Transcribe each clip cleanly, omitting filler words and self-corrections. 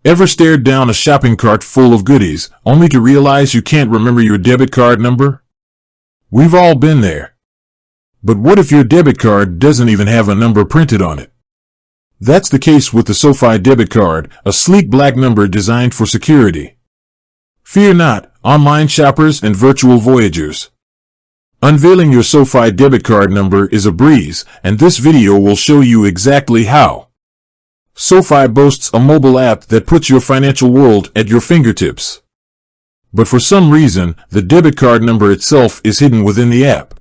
Ever stared down a shopping cart full of goodies, only to realize you can't remember your debit card number? We've all been there. But what if your debit card doesn't even have a number printed on it? That's the case with the Sofi debit card, a sleek black number designed for security. Fear not, online shoppers and virtual voyagers. Unveiling your Sofi debit card number is a breeze, and this video will show you exactly how. Sofi boasts a mobile app that puts your financial world at your fingertips. But for some reason, the debit card number itself is hidden within the app.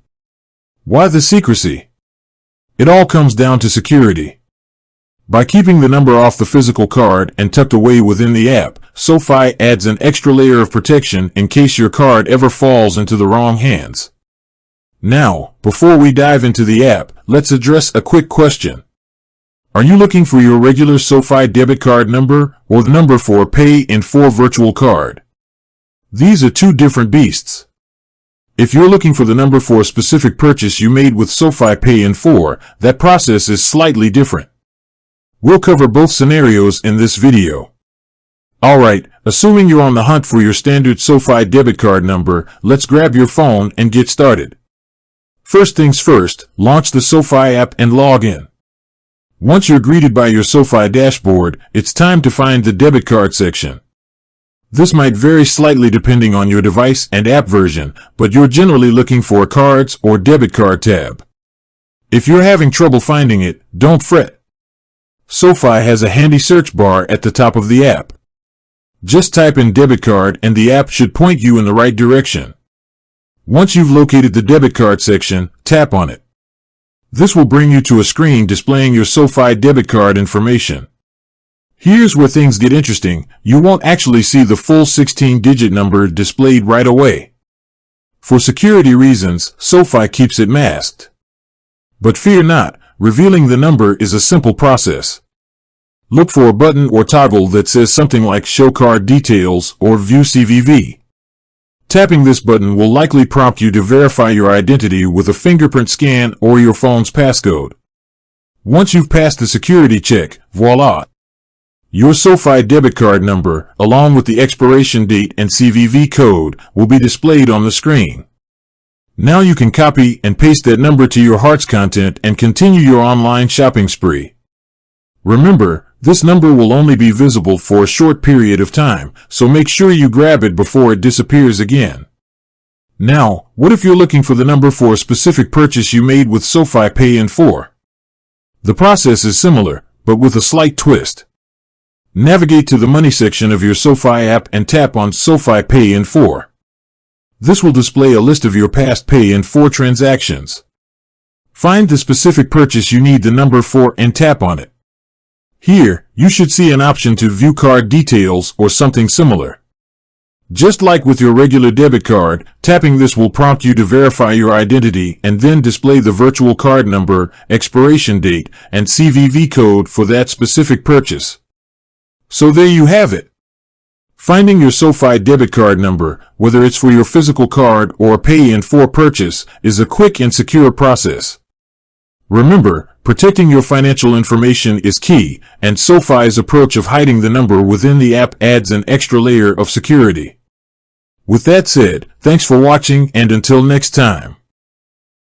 Why the secrecy? It all comes down to security. By keeping the number off the physical card and tucked away within the app, Sofi adds an extra layer of protection in case your card ever falls into the wrong hands. Now, before we dive into the app, let's address a quick question. Are you looking for your regular Sofi debit card number or the number for a Pay in 4 virtual card? These are two different beasts. If you're looking for the number for a specific purchase you made with Sofi Pay in 4, that process is slightly different. We'll cover both scenarios in this video. Alright, assuming you're on the hunt for your standard Sofi debit card number, let's grab your phone and get started. First things first, launch the Sofi app and log in. Once you're greeted by your Sofi dashboard, it's time to find the debit card section. This might vary slightly depending on your device and app version, but you're generally looking for a Cards or Debit Card tab. If you're having trouble finding it, don't fret. Sofi has a handy search bar at the top of the app. Just type in debit card and the app should point you in the right direction. Once you've located the debit card section, tap on it. This will bring you to a screen displaying your Sofi debit card information. Here's where things get interesting. You won't actually see the full 16-digit number displayed right away. For security reasons, Sofi keeps it masked. But fear not, revealing the number is a simple process. Look for a button or toggle that says something like Show Card Details or View CVV. Tapping this button will likely prompt you to verify your identity with a fingerprint scan or your phone's passcode. Once you've passed the security check, voila! Your Sofi debit card number, along with the expiration date and CVV code, will be displayed on the screen. Now you can copy and paste that number to your heart's content and continue your online shopping spree. Remember, this number will only be visible for a short period of time, so make sure you grab it before it disappears again. Now, what if you're looking for the number for a specific purchase you made with Sofi Pay in 4? The process is similar, but with a slight twist. Navigate to the Money section of your Sofi app and tap on Sofi Pay in 4. This will display a list of your past Pay in 4 transactions. Find the specific purchase you need the number for and tap on it. Here, you should see an option to view card details or something similar. Just like with your regular debit card, tapping this will prompt you to verify your identity and then display the virtual card number, expiration date, and CVV code for that specific purchase. So there you have it. Finding your Sofi debit card number, whether it's for your physical card or a Pay in 4 purchase, is a quick and secure process. Remember, protecting your financial information is key, and Sofi's approach of hiding the number within the app adds an extra layer of security. With that said, thanks for watching and until next time.